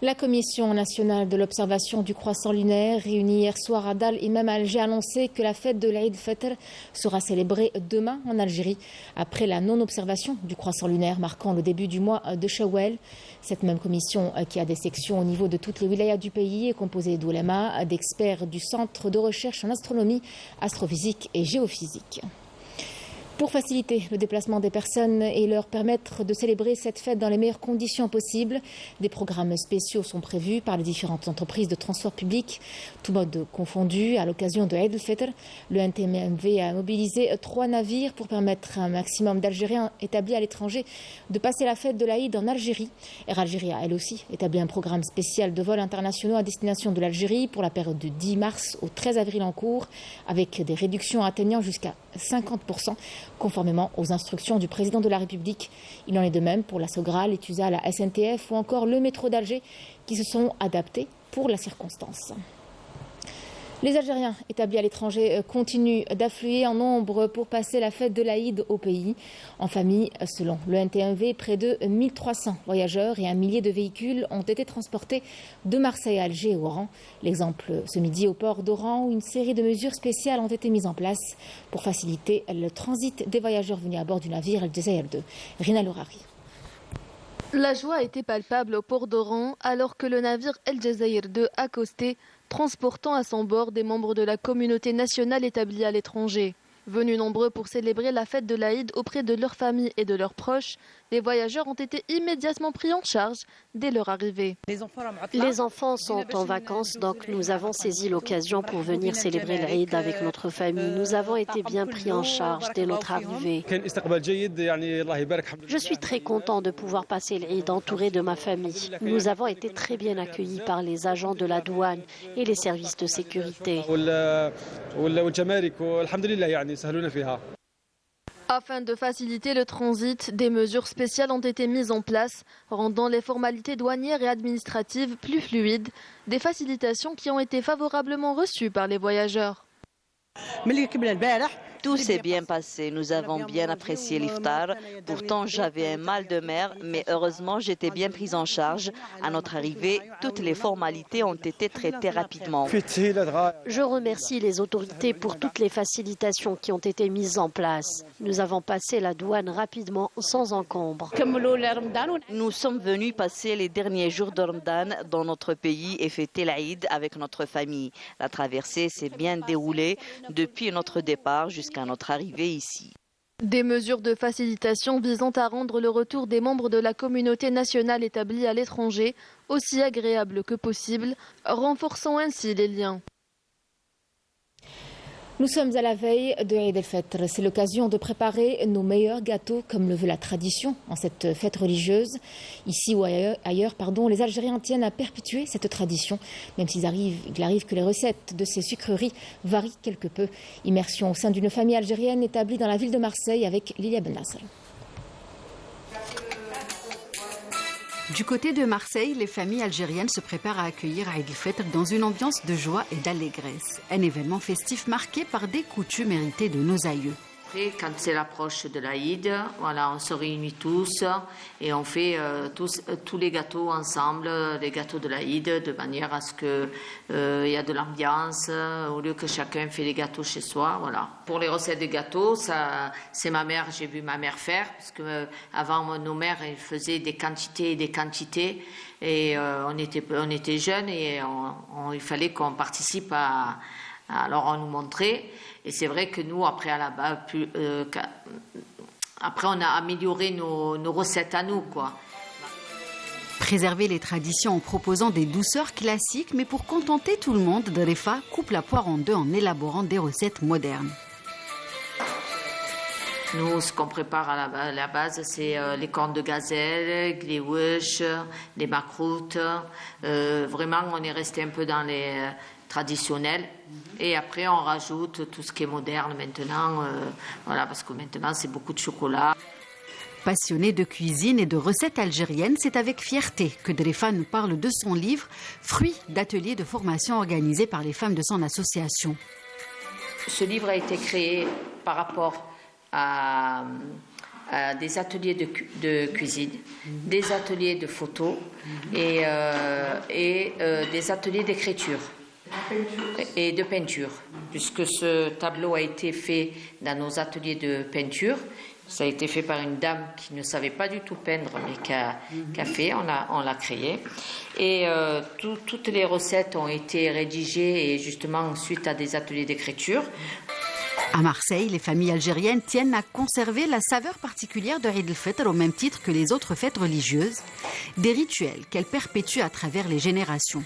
La Commission nationale de l'observation du croissant lunaire, réunie hier soir à Dal et même à Alger, a annoncé que la fête de l'Aïd Fitr sera célébrée demain en Algérie, après la non-observation du croissant lunaire marquant le début du mois de Shawwal. Cette même commission, qui a des sections au niveau de toutes les wilayas du pays, est composée d'oulémas, d'experts du Centre de recherche en astronomie, astrophysique et géophysique. Pour faciliter le déplacement des personnes et leur permettre de célébrer cette fête dans les meilleures conditions possibles, des programmes spéciaux sont prévus par les différentes entreprises de transport public, tout mode confondu. À l'occasion de Eid al-Fitr, le NTMV a mobilisé 3 navires pour permettre à un maximum d'Algériens établis à l'étranger de passer la fête de l'Aïd en Algérie. Air Algérie a elle aussi établi un programme spécial de vols internationaux à destination de l'Algérie pour la période du 10 mars au 13 avril en cours, avec des réductions atteignant jusqu'à 50%. Conformément aux instructions du président de la République. Il en est de même pour la Sogral, les TUSA, la SNTF ou encore le métro d'Alger qui se sont adaptés pour la circonstance. Les Algériens établis à l'étranger continuent d'affluer en nombre pour passer la fête de l'Aïd au pays. En famille, selon le NTMV, près de 1300 voyageurs et un millier de véhicules ont été transportés de Marseille à Alger et Oran. L'exemple ce midi au port d'Oran où une série de mesures spéciales ont été mises en place pour faciliter le transit des voyageurs venus à bord du navire El Jazair 2. Rina Lourari. La joie était palpable au port d'Oran alors que le navire El Jazair 2 accostait, transportant à son bord des membres de la communauté nationale établie à l'étranger. Venus nombreux pour célébrer la fête de l'Aïd auprès de leurs familles et de leurs proches, les voyageurs ont été immédiatement pris en charge dès leur arrivée. Les enfants sont en vacances, donc nous avons saisi l'occasion pour venir célébrer l'Aïd avec notre famille. Nous avons été bien pris en charge dès notre arrivée. Je suis très content de pouvoir passer l'Aïd entouré de ma famille. Nous avons été très bien accueillis par les agents de la douane et les services de sécurité. Afin de faciliter le transit, des mesures spéciales ont été mises en place, rendant les formalités douanières et administratives plus fluides, des facilitations qui ont été favorablement reçues par les voyageurs. Tout s'est bien passé, nous avons bien apprécié l'iftar. Pourtant, j'avais un mal de mer, mais heureusement, j'étais bien prise en charge. À notre arrivée, toutes les formalités ont été traitées rapidement. Je remercie les autorités pour toutes les facilitations qui ont été mises en place. Nous avons passé la douane rapidement, sans encombre. Nous sommes venus passer les derniers jours de Ramadan dans notre pays et fêter l'Aïd avec notre famille. La traversée s'est bien déroulée depuis notre départ jusqu'à notre arrivée ici. Des mesures de facilitation visant à rendre le retour des membres de la communauté nationale établie à l'étranger aussi agréable que possible, renforçant ainsi les liens. Nous sommes à la veille de Eid al-Fitr. C'est l'occasion de préparer nos meilleurs gâteaux, comme le veut la tradition en cette fête religieuse. Ici ou ailleurs, les Algériens tiennent à perpétuer cette tradition, même s'il arrive que les recettes de ces sucreries varient quelque peu. Immersion au sein d'une famille algérienne établie dans la ville de Marseille avec Lilia Ben Nasser. Du côté de Marseille, les familles algériennes se préparent à accueillir Eid al-Fitr dans une ambiance de joie et d'allégresse. Un événement festif marqué par des coutumes héritées de nos aïeux. Après, quand c'est l'approche de l'Aïd, voilà, on se réunit tous et on fait tous les gâteaux ensemble, les gâteaux de l'Aïd, de manière à ce qu'il y a de l'ambiance, au lieu que chacun fait les gâteaux chez soi. Voilà. Pour les recettes de gâteaux, ça, c'est ma mère, j'ai vu ma mère faire, parce que avant nos mères, elles faisaient des quantités et des quantités, et on était jeunes et il fallait qu'on participe à. Alors on nous montrait, et c'est vrai que nous après après on a amélioré nos recettes à nous, quoi. Préserver les traditions en proposant des douceurs classiques, mais pour contenter tout le monde, Drefa coupe la poire en deux en élaborant des recettes modernes. Nous, ce qu'on prépare à la base, c'est les cornes de gazelle, les wesh, les makroutes. Vraiment, on est resté un peu dans les traditionnels. Et après, on rajoute tout ce qui est moderne maintenant. Voilà, parce que maintenant, c'est beaucoup de chocolat. Passionné de cuisine et de recettes algériennes, c'est avec fierté que Drefa nous parle de son livre, fruit d'ateliers de formation organisés par les femmes de son association. Ce livre a été créé par rapport à des ateliers de cuisine, des ateliers de photo et des ateliers d'écriture et de peinture, puisque ce tableau a été fait dans nos ateliers de peinture. Ça a été fait par une dame qui ne savait pas du tout peindre, mais qui a fait, on l'a créé. Et toutes les recettes ont été rédigées et justement suite à des ateliers d'écriture. À Marseille, les familles algériennes tiennent à conserver la saveur particulière de Eid al-Fitr au même titre que les autres fêtes religieuses, des rituels qu'elles perpétuent à travers les générations.